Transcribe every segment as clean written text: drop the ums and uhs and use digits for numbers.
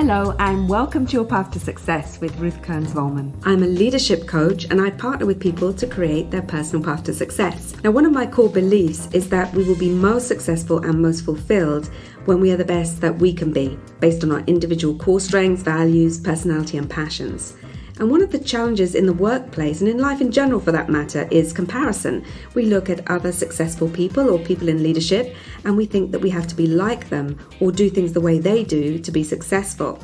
Hello and welcome to Your Path to Success with Ruth Kearns-Volman. I'm a leadership coach and I partner with people to create their personal path to success. Now, one of my core beliefs is that we will be most successful and most fulfilled when we are the best that we can be, based on our individual core strengths, values, personality and passions. And one of the challenges in the workplace and in life in general for that matter is comparison. We look at other successful people or people in leadership and we think that we have to be like them or do things the way they do to be successful.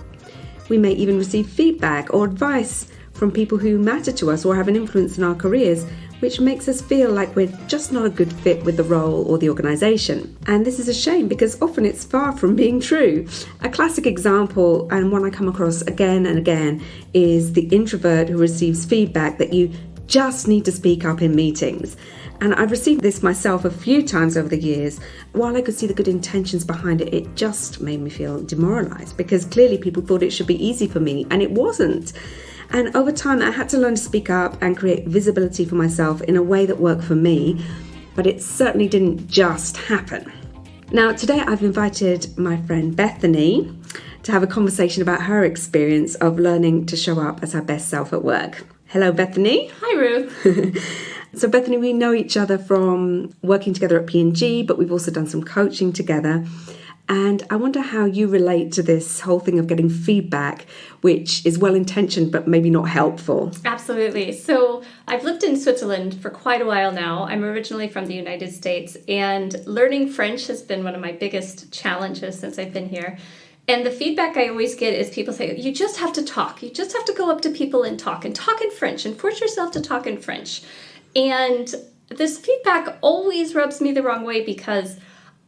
We may even receive feedback or advice from people who matter to us or have an influence in our careers, which makes us feel like we're just not a good fit with the role or the organisation. And this is a shame because often it's far from being true. A classic example, and one I come across again and again, is the introvert who receives feedback that you just need to speak up in meetings. And I've received this myself a few times over the years. While I could see the good intentions behind it, it just made me feel demoralised because clearly people thought it should be easy for me, and it wasn't. And over time, I had to learn to speak up and create visibility for myself in a way that worked for me, but it certainly didn't just happen. Now, today I've invited my friend Bethany to have a conversation about her experience of learning to show up as her best self at work. Hello, Bethany. Hi, Ruth. So, Bethany, we know each other from working together at P&G, but we've also done some coaching together. And I wonder how you relate to this whole thing of getting feedback, which is well-intentioned but maybe not helpful. Absolutely. So I've lived in Switzerland for quite a while now. I'm originally from the United States, and learning French has been one of my biggest challenges since I've been here. And the feedback I always get is people say, you just have to talk. You just have to go up to people and talk in French and force yourself to talk in French. And this feedback always rubs me the wrong way because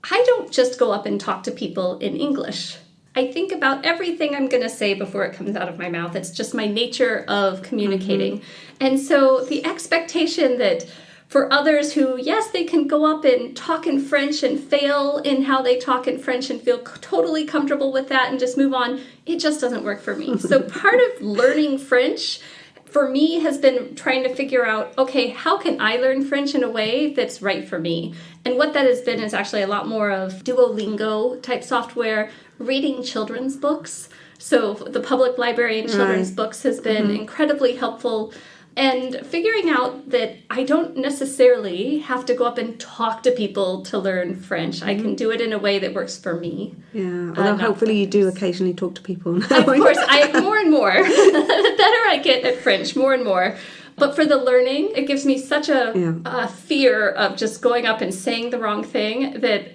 I don't just go up and talk to people in English. I think about everything I'm going to say before it comes out of my mouth. It's just my nature of communicating. Mm-hmm. And so the expectation that for others who, yes, they can go up and talk in French and fail in how they talk in French and feel totally comfortable with that and just move on, it just doesn't work for me. So part of learning French for me has been trying to figure out, okay, how can I learn French in a way that's right for me? And what that has been is actually a lot more of Duolingo type software, reading children's books. So the public library and children's books has been incredibly helpful. And figuring out that I don't necessarily have to go up and talk to people to learn French. I can do it in a way that works for me. Yeah, although hopefully you do occasionally talk to people. Of course, more and more. The better I get at French, more and more. But for the learning, it gives me such a fear of just going up and saying the wrong thing that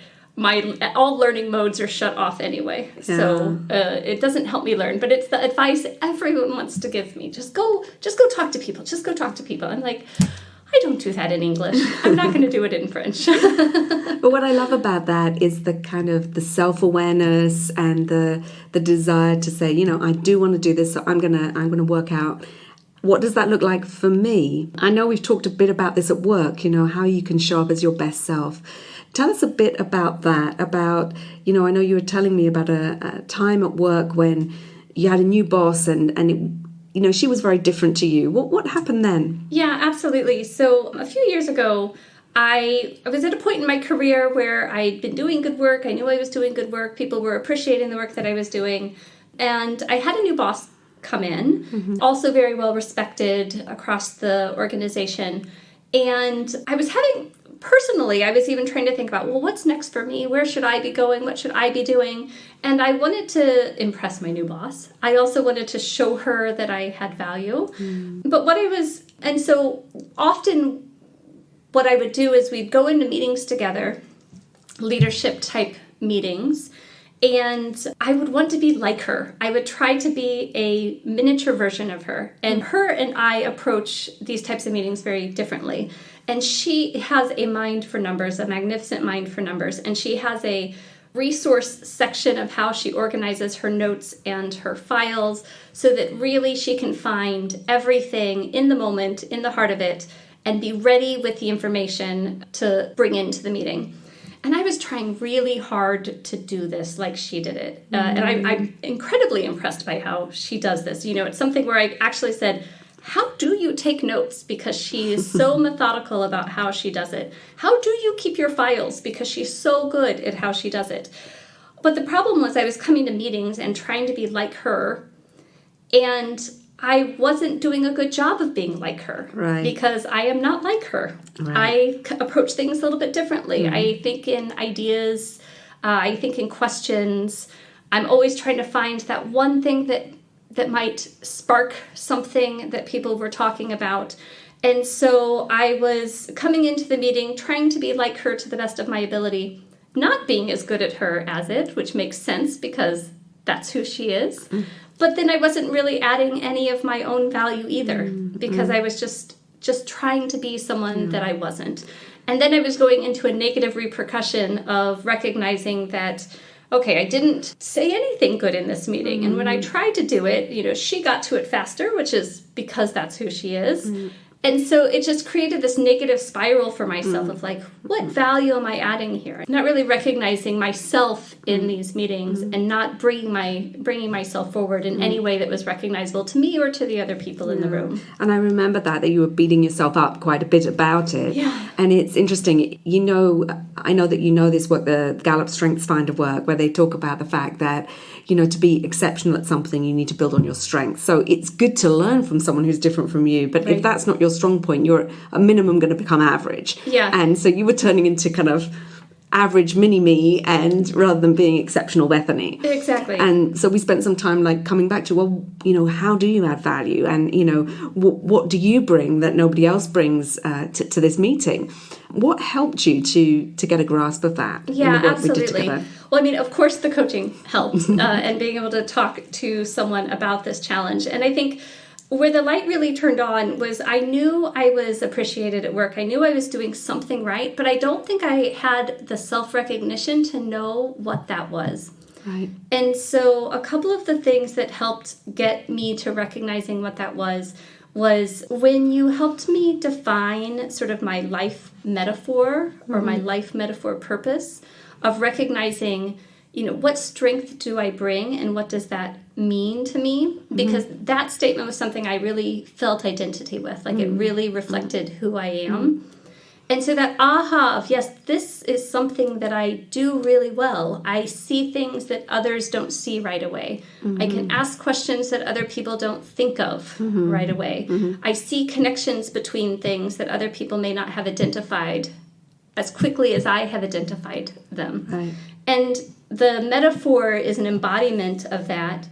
all learning modes are shut off anyway. Yeah. So it doesn't help me learn, but it's the advice everyone wants to give me. Just go talk to people. Just go talk to people. I'm like, I don't do that in English. I'm not going to do it in French. But what I love about that is the kind of the self-awareness and the desire to say, I do want to do this, so I'm gonna work out what does that look like for me. I know we've talked a bit about this at work, how you can show up as your best self. Tell us a bit about that, I know you were telling me about a time at work when you had a new boss and it, she was very different to you. What happened then? Yeah, absolutely. So a few years ago, I was at a point in my career where I'd been doing good work. I knew I was doing good work. People were appreciating the work that I was doing. And I had a new boss come in, also very well respected across the organization. And I was personally, I was even trying to think about, well, what's next for me? Where should I be going? What should I be doing? And I wanted to impress my new boss. I also wanted to show her that I had value. But so often what I would do is we'd go into meetings together, leadership type meetings, and I would want to be like her. I would try to be a miniature version of her. And her and I approach these types of meetings very differently. And she has a mind for numbers, a magnificent mind for numbers. And she has a resource section of how she organizes her notes and her files so that really she can find everything in the moment, in the heart of it, and be ready with the information to bring into the meeting. And I was trying really hard to do this like she did it. And I'm incredibly impressed by how she does this. It's something where I actually said, how do you take notes? Because she is so methodical about how she does it. How do you keep your files? Because she's so good at how she does it. But the problem was I was coming to meetings and trying to be like her, and I wasn't doing a good job of being like her, because I am not like her. I approach things a little bit differently. I think in ideas, I think in questions. I'm always trying to find that one thing that might spark something that people were talking about. And so I was coming into the meeting trying to be like her to the best of my ability, not being as good at her as it, which makes sense because that's who she is. But then I wasn't really adding any of my own value either, because I was just trying to be someone that I wasn't. And then I was going into a negative repercussion of recognizing that, okay, I didn't say anything good in this meeting. And when I tried to do it, she got to it faster, which is because that's who she is. And so it just created this negative spiral for myself of like, what value am I adding here? Not really recognizing myself in these meetings and not bringing myself forward in any way that was recognizable to me or to the other people in the room. And I remember that you were beating yourself up quite a bit about it. Yeah. And it's interesting, I know that you know this work, the Gallup Strengths Finder work, where they talk about the fact that, to be exceptional at something, you need to build on your strengths. So it's good to learn from someone who's different from you. But if that's not your strong point, you're a minimum going to become average. Yeah. And so you were turning into kind of average mini-me and rather than being exceptional Bethany. Exactly. And so we spent some time like coming back to, how do you add value? And, what do you bring that nobody else brings to this meeting? What helped you to get a grasp of that? Yeah, in the work absolutely. we did together? Well, of course the coaching helped and being able to talk to someone about this challenge. And I think where the light really turned on was I knew I was appreciated at work. I knew I was doing something right, but I don't think I had the self-recognition to know what that was. Right. And so a couple of the things that helped get me to recognizing what that was when you helped me define sort of my life metaphor or my life metaphor purpose of recognizing, what strength do I bring and what does that mean to me? Because that statement was something I really felt identity with. Like it really reflected who I am. And so that aha of, yes, this is something that I do really well. I see things that others don't see right away. I can ask questions that other people don't think of right away. I see connections between things that other people may not have identified as quickly as I have identified them. Right. And the metaphor is an embodiment of that.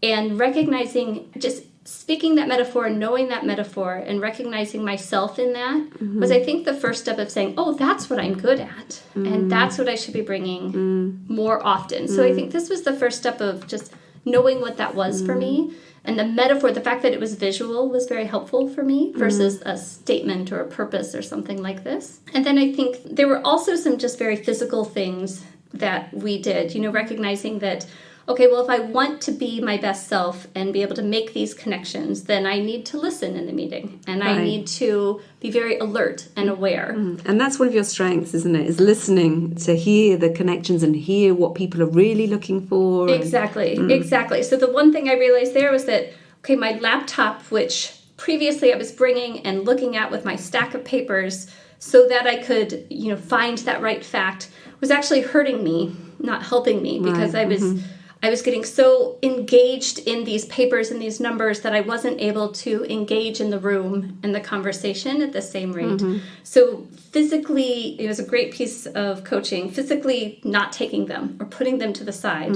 And recognizing, just speaking that metaphor and knowing that metaphor and recognizing myself in that was, I think, the first step of saying, oh, that's what I'm good at. And that's what I should be bringing more often. So I think this was the first step of just knowing what that was for me. And the metaphor, the fact that it was visual was very helpful for me versus a statement or a purpose or something like this. And then I think there were also some just very physical things that we did, recognizing that, okay, well, if I want to be my best self and be able to make these connections, then I need to listen in the meeting. And I need to be very alert and aware. And that's one of your strengths, isn't it? Is listening to hear the connections and hear what people are really looking for. Exactly, exactly. So the one thing I realized there was that, okay, my laptop, which previously I was bringing and looking at with my stack of papers so that I could, find that right fact, was actually hurting me, not helping me, because I was getting so engaged in these papers and these numbers that I wasn't able to engage in the room and the conversation at the same rate. So physically, it was a great piece of coaching, physically not taking them or putting them to the side,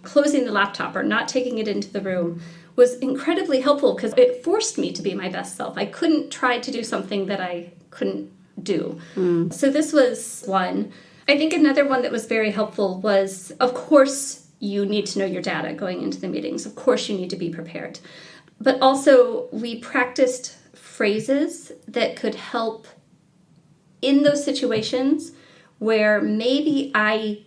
closing the laptop or not taking it into the room was incredibly helpful because it forced me to be my best self. I couldn't try to do something that I couldn't do. So this was one. I think another one that was very helpful was, of course, you need to know your data going into the meetings. Of course, you need to be prepared. But also, we practiced phrases that could help in those situations where maybe I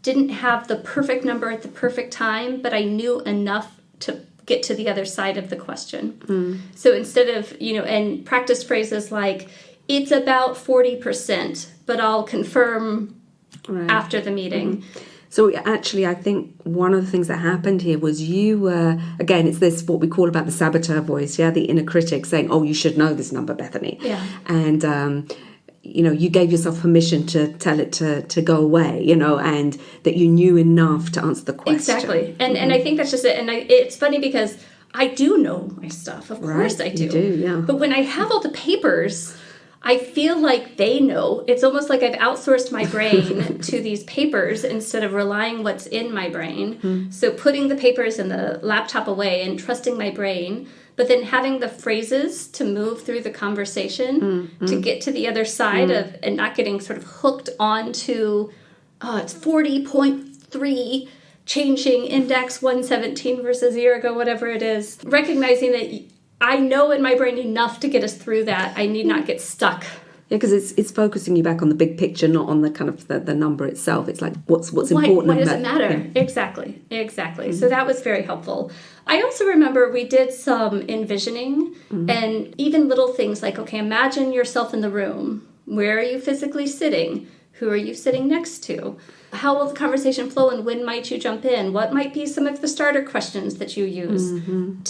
didn't have the perfect number at the perfect time, but I knew enough to get to the other side of the question. So instead of, and practice phrases like, it's about 40%, but I'll confirm after the meeting. So actually, I think one of the things that happened here was you were, again, it's this, what we call about the saboteur voice, the inner critic saying, oh, you should know this number, Bethany. Yeah. And you gave yourself permission to tell it to go away, and that you knew enough to answer the question. Exactly. And I think that's just it. And it's funny because I do know my stuff. Of course I do. You do, yeah. But when I have all the papers, I feel like they know. It's almost like I've outsourced my brain to these papers instead of relying what's in my brain. So putting the papers and the laptop away and trusting my brain, but then having the phrases to move through the conversation to get to the other side of, and not getting sort of hooked onto, it's 40.3 changing index 117 versus a year ago, whatever it is. Recognizing that I know in my brain enough to get us through that. I need not get stuck. Yeah, because it's focusing you back on the big picture, not on the kind of the number itself. It's like what's important. Why does it matter? Yeah. Exactly. So that was very helpful. I also remember we did some envisioning and even little things like, okay, imagine yourself in the room. Where are you physically sitting? Who are you sitting next to? How will the conversation flow and when might you jump in? What might be some of the starter questions that you use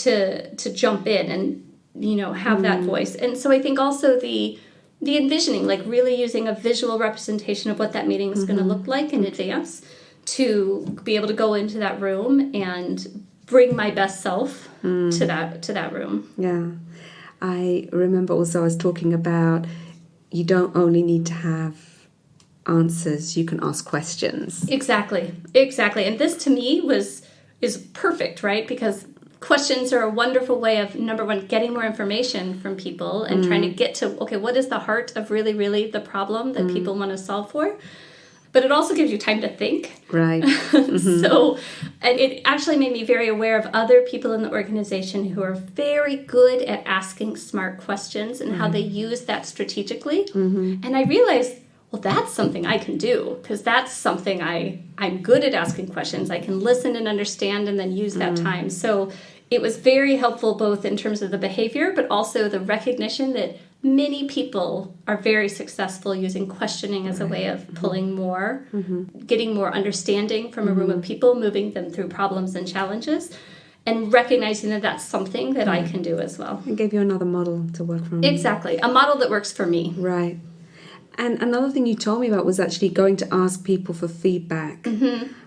to jump in and, have that voice? And so I think also the envisioning, like really using a visual representation of what that meeting is going to look like in advance to be able to go into that room and bring my best self to that room. Yeah. I remember also I was talking about you don't only need to have answers, you can ask questions. Exactly. And this to me is perfect, right? Because questions are a wonderful way of, number one, getting more information from people and trying to get to, okay, what is the heart of really, really the problem that people want to solve for? But it also gives you time to think. Right. So, and it actually made me very aware of other people in the organization who are very good at asking smart questions and how they use that strategically. And I realized, well, that's something I can do because that's something I'm good at asking questions. I can listen and understand and then use that time. So it was very helpful both in terms of the behavior, but also the recognition that many people are very successful using questioning as a way of pulling more, getting more understanding from a room of people, moving them through problems and challenges, and recognizing that that's something that I can do as well. It gave you another model to work from. Exactly. A model that works for me. Right. And another thing you told me about was actually going to ask people for feedback.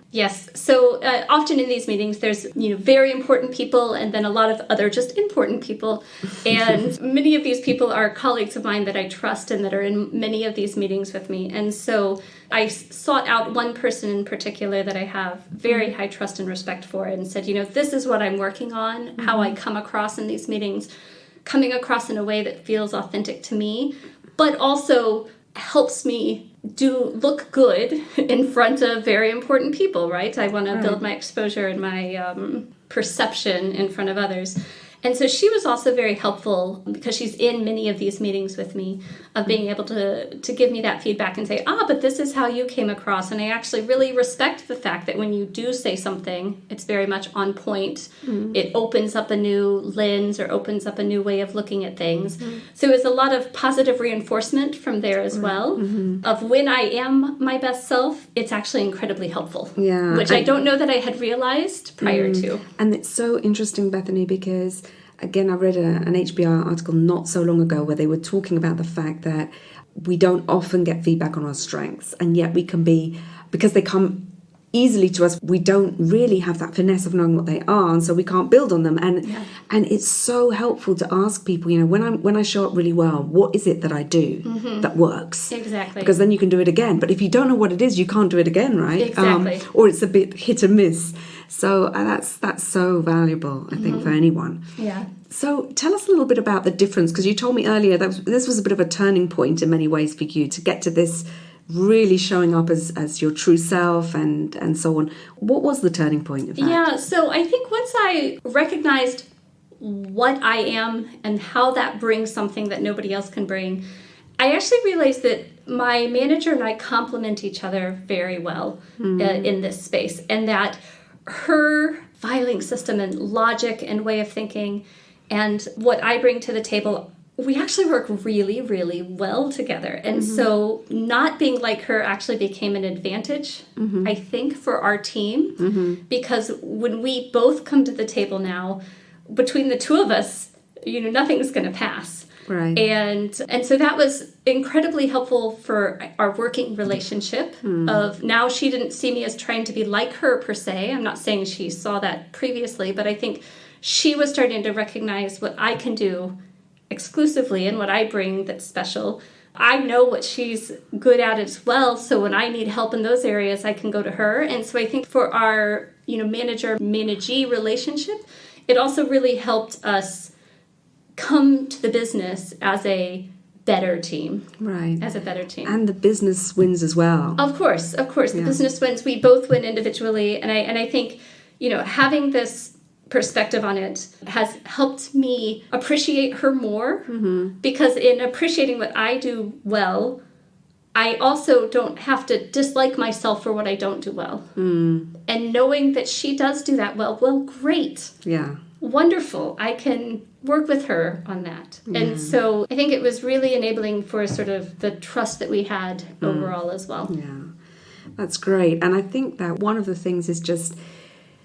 Yes. So often in these meetings, there's very important people and then a lot of other just important people. And many of these people are colleagues of mine that I trust and that are in many of these meetings with me. And so I sought out one person in particular that I have very high trust and respect for and said, this is what I'm working on, how I come across in these meetings, coming across in a way that feels authentic to me, but also helps me look good in front of very important people, right? I want to build my exposure and my perception in front of others. And so she was also very helpful because she's in many of these meetings with me of being able to give me that feedback and say, but this is how you came across. And I actually really respect the fact that when you do say something, it's very much on point. It opens up a new lens or opens up a new way of looking at things. So it's a lot of positive reinforcement from there as well of when I am my best self, it's actually incredibly helpful. Yeah. Which I don't know that I had realized prior to. And it's so interesting, Bethany, because again, I read an HBR article not so long ago where they were talking about the fact that we don't often get feedback on our strengths, and yet we can be, because they come easily to us, we don't really have that finesse of knowing what they are, and so we can't build on them. And it's so helpful to ask people, when I show up really well, what is it that I do that works? Exactly. Because then you can do it again. But if you don't know what it is, you can't do it again, right? Exactly. Or it's a bit hit and miss. So that's so valuable, I think, for anyone. Yeah. So tell us a little bit about the difference, because you told me earlier that this was a bit of a turning point in many ways for you to get to this really showing up as your true self and so on. What was the turning point of that? Yeah, so I think once I recognized what I am and how that brings something that nobody else can bring, I actually realized that my manager and I complement each other very well in this space, and that her filing system and logic and way of thinking and what I bring to the table, we actually work really, really well together. And so not being like her actually became an advantage, I think, for our team, because when we both come to the table now, between the two of us, nothing's going to pass. Right. And so that was incredibly helpful for our working relationship of now she didn't see me as trying to be like her per se. I'm not saying she saw that previously, but I think she was starting to recognize what I can do exclusively and what I bring that's special. I know what she's good at as well, so when I need help in those areas, I can go to her. And so I think for our, manager-managee relationship, it also really helped us come to the business as a better team. Right. As a better team. And the business wins as well. Of course. The business wins. We both win individually. And I think, having this perspective on it has helped me appreciate her more because in appreciating what I do well, I also don't have to dislike myself for what I don't do well. And knowing that she does do that well, great. Yeah. Wonderful. I can work with her on that. And so I think it was really enabling for sort of the trust that we had overall as well. Yeah. That's great. And I think that one of the things is just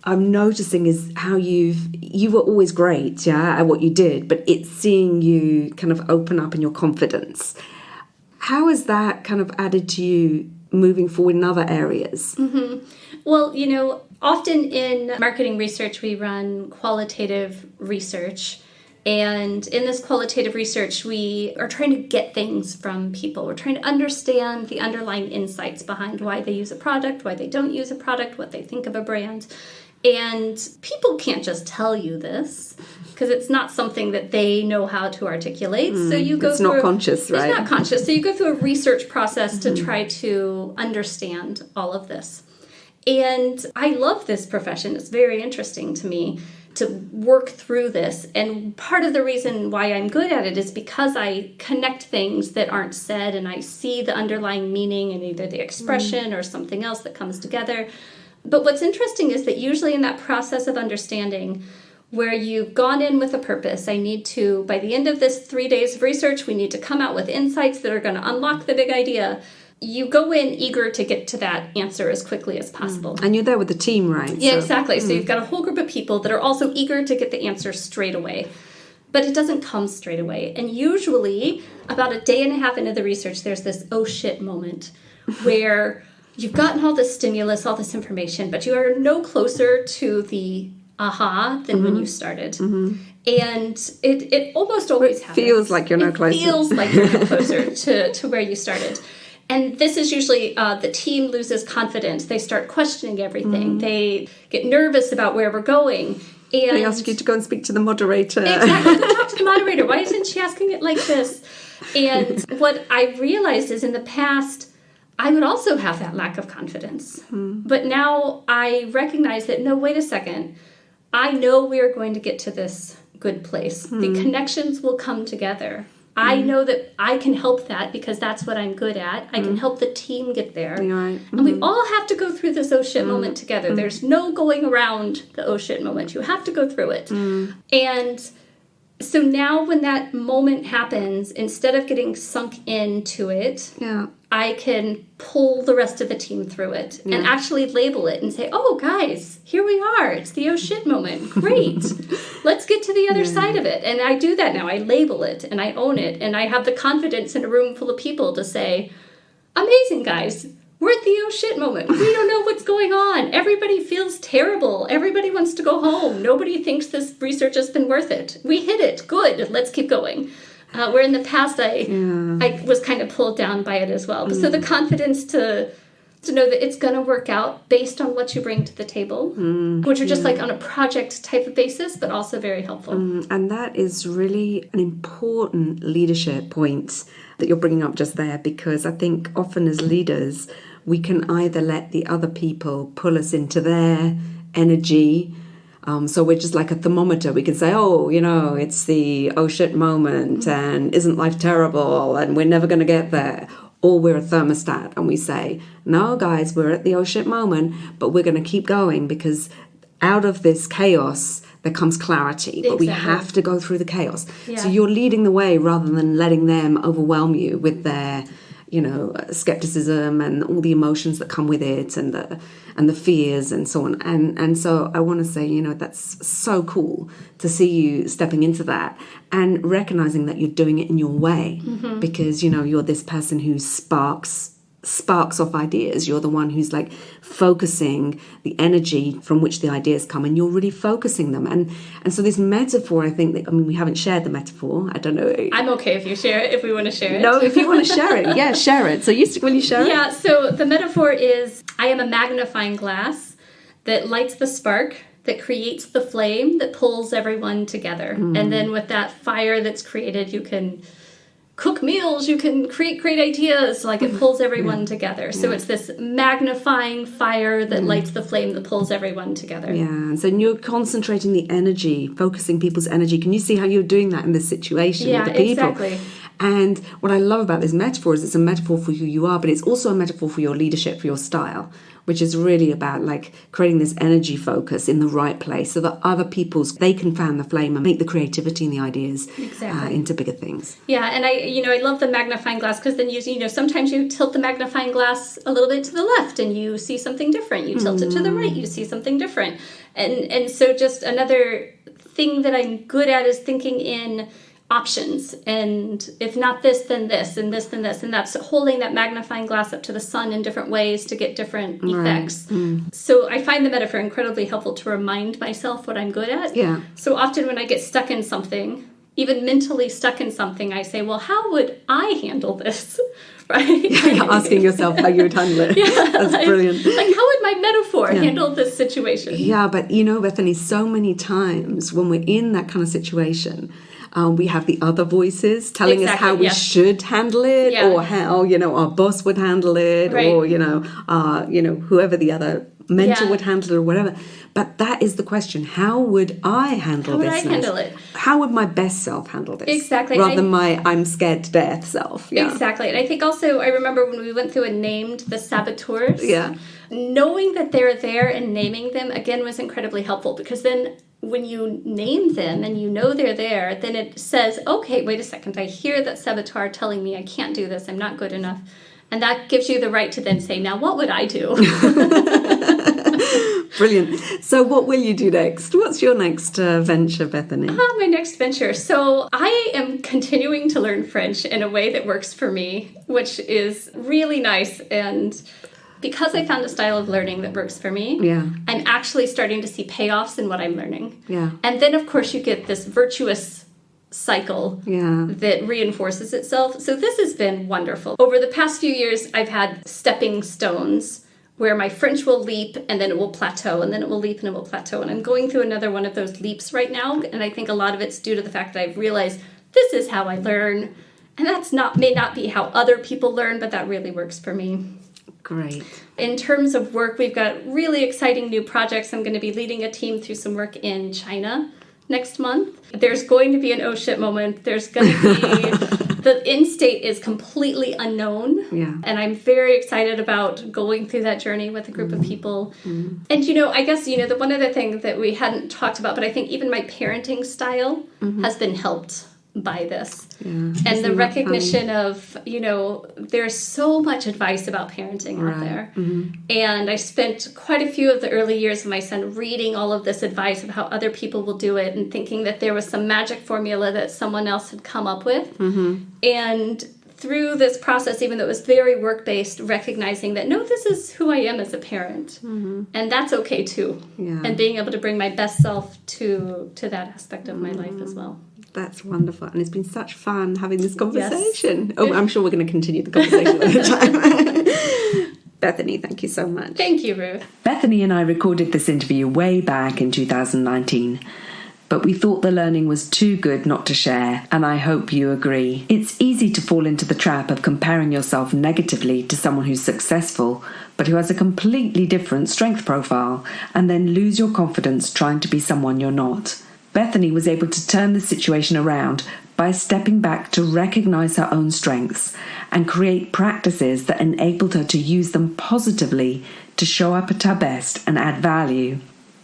I'm noticing is how you were always great, at what you did, but it's seeing you kind of open up in your confidence. How has that kind of added to you moving forward in other areas? Well, often in marketing research, we run qualitative research. And in this qualitative research, we are trying to get things from people. We're trying to understand the underlying insights behind why they use a product, why they don't use a product, what they think of a brand. And people can't just tell you this because it's not something that they know how to articulate. So you go it's through not conscious, right? It's not conscious. So you go through a research process to try to understand all of this. And I love this profession. It's very interesting to me to work through this. And part of the reason why I'm good at it is because I connect things that aren't said and I see the underlying meaning in either the expression or something else that comes together. But what's interesting is that usually in that process of understanding where you've gone in with a purpose, I need to, by the end of this 3 days of research, we need to come out with insights that are going to unlock the big idea. You go in eager to get to that answer as quickly as possible. And you're there with the team, right? Yeah, exactly. So you've got a whole group of people that are also eager to get the answer straight away. But it doesn't come straight away. And usually, about a day and a half into the research, there's this oh shit moment where you've gotten all this stimulus, all this information, but you are no closer to the aha than when you started. And it almost always happens. Feels like you're no closer. It feels like you're no closer to where you started. And this is usually the team loses confidence. They start questioning everything. They get nervous about where we're going. And they ask you to go and speak to the moderator. Exactly. Talk to the moderator. Why isn't she asking it like this? And what I realized is in the past, I would also have that lack of confidence. But now I recognize that, no, wait a second. I know we are going to get to this good place. The connections will come together. I know that I can help that because that's what I'm good at. I can help the team get there. Right. And we all have to go through this oh shit moment together. There's no going around the oh shit moment. You have to go through it. And so now when that moment happens, instead of getting sunk into it, I can pull the rest of the team through it and actually label it and say, oh, guys, here we are. It's the oh shit moment. Great. Let's get to the other side of it. And I do that now. I label it and I own it. And I have the confidence in a room full of people to say, amazing, guys. We're at the oh shit moment. We don't know what's going on. Everybody feels terrible. Everybody wants to go home. Nobody thinks this research has been worth it. We hit it. Good. Let's keep going. Where in the past I was kind of pulled down by it as well. So the confidence to know that it's going to work out based on what you bring to the table, which are just like on a project type of basis, but also very helpful. And that is really an important leadership point that you're bringing up just there, because I think often as leaders, we can either let the other people pull us into their energy. So we're just like a thermometer. We can say, oh, it's the oh shit moment and isn't life terrible and we're never going to get there. Or we're a thermostat and we say, no, guys, we're at the oh shit moment, but we're going to keep going because out of this chaos, there comes clarity. But we have to go through the chaos. Yeah. So you're leading the way rather than letting them overwhelm you with their skepticism and all the emotions that come with it, and the fears and so on. And so I want to say, that's so cool to see you stepping into that and recognizing that you're doing it in your way, because, you're this person who sparks off ideas. You're the one who's like focusing the energy from which the ideas come, and you're really focusing them. And so this metaphor, I think that, we haven't shared the metaphor. I don't know. I'm okay if you share it, if we want to share it. No, if you want to share it, yeah, share it. So will you share it? Yeah, so the metaphor is, I am a magnifying glass that lights the spark, that creates the flame, that pulls everyone together. And then with that fire that's created, you can cook meals, you can create great ideas, like it pulls everyone together. So it's this magnifying fire that lights the flame that pulls everyone together. Yeah, and so you're concentrating the energy, focusing people's energy. Can you see how you're doing that in this situation with the people? Exactly. And what I love about this metaphor is it's a metaphor for who you are, but it's also a metaphor for your leadership, for your style, which is really about like creating this energy focus in the right place so that other they can fan the flame and make the creativity and the ideas into bigger things. Yeah, and I love the magnifying glass, because then sometimes you tilt the magnifying glass a little bit to the left and you see something different. You tilt it to the right, you see something different. And so just another thing that I'm good at is thinking in options, and if not this, then this, and this, then this, and that's holding that magnifying glass up to the sun in different ways to get different effects. So I find the metaphor incredibly helpful to remind myself what I'm good at. Yeah. So often when I get stuck in something, even mentally stuck in something, I say, well, how would I handle this? Right? You're asking yourself how you would handle it. That's brilliant. Like, how would my metaphor handle this situation? Yeah, but Bethany, so many times when we're in that kind of situation, we have the other voices telling us how we should handle it, or how our boss would handle it, or whoever the other mentor would handle it, or whatever. But that is the question: how would I handle this? How would I handle it? How would my best self handle this? Exactly, rather than my I'm scared to death self. Yeah. Exactly, and I think also I remember when we went through and named the saboteurs. Yeah. Knowing that they're there and naming them again was incredibly helpful, because then when you name them and they're there, then it says, okay, wait a second, I hear that saboteur telling me I can't do this, I'm not good enough. And that gives you the right to then say, now what would I do? Brilliant. So what will you do next? What's your next venture, Bethany? My next venture. So I am continuing to learn French in a way that works for me, which is really nice. And because I found a style of learning that works for me, I'm actually starting to see payoffs in what I'm learning. Yeah. And then, of course, you get this virtuous cycle that reinforces itself. So this has been wonderful. Over the past few years, I've had stepping stones where my French will leap and then it will plateau, and then it will leap and it will plateau. And I'm going through another one of those leaps right now. And I think a lot of it's due to the fact that I've realized this is how I learn. And may not be how other people learn, but that really works for me. Great. In terms of work, we've got really exciting new projects. I'm going to be leading a team through some work in China next month. There's going to be an oh shit moment. There's going to be the end state is completely unknown. Yeah. And I'm very excited about going through that journey with a group of people. And I guess the one other thing that we hadn't talked about, but I think even my parenting style has been helped by this. And the recognition of, there's so much advice about parenting out there. And I spent quite a few of the early years of my son reading all of this advice of how other people will do it and thinking that there was some magic formula that someone else had come up with. And through this process, even though it was very work-based, recognizing that, no, this is who I am as a parent. And that's okay too. And being able to bring my best self to that aspect of my life as well. That's wonderful. And it's been such fun having this conversation. Yes. Oh, I'm sure we're going to continue the conversation another time. Bethany, thank you so much. Thank you, Ruth. Bethany and I recorded this interview way back in 2019. But we thought the learning was too good not to share, and I hope you agree. It's easy to fall into the trap of comparing yourself negatively to someone who's successful, but who has a completely different strength profile, and then lose your confidence trying to be someone you're not. Bethany was able to turn the situation around by stepping back to recognize her own strengths and create practices that enabled her to use them positively to show up at her best and add value.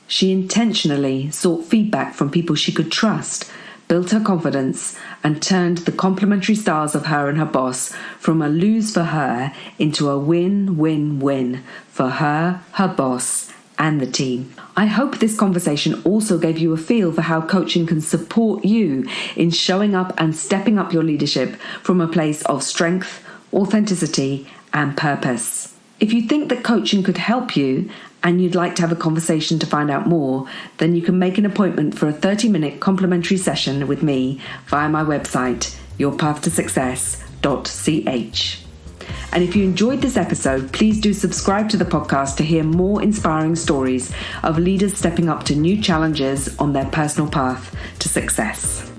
She intentionally sought feedback from people she could trust, built her confidence, and turned the complementary styles of her and her boss from a lose for her into a win-win-win for her, her boss, and the team. I hope this conversation also gave you a feel for how coaching can support you in showing up and stepping up your leadership from a place of strength, authenticity, and purpose. If you think that coaching could help you and you'd like to have a conversation to find out more, then you can make an appointment for a 30-minute complimentary session with me via my website, yourpathtosuccess.ch. And if you enjoyed this episode, please do subscribe to the podcast to hear more inspiring stories of leaders stepping up to new challenges on their personal path to success.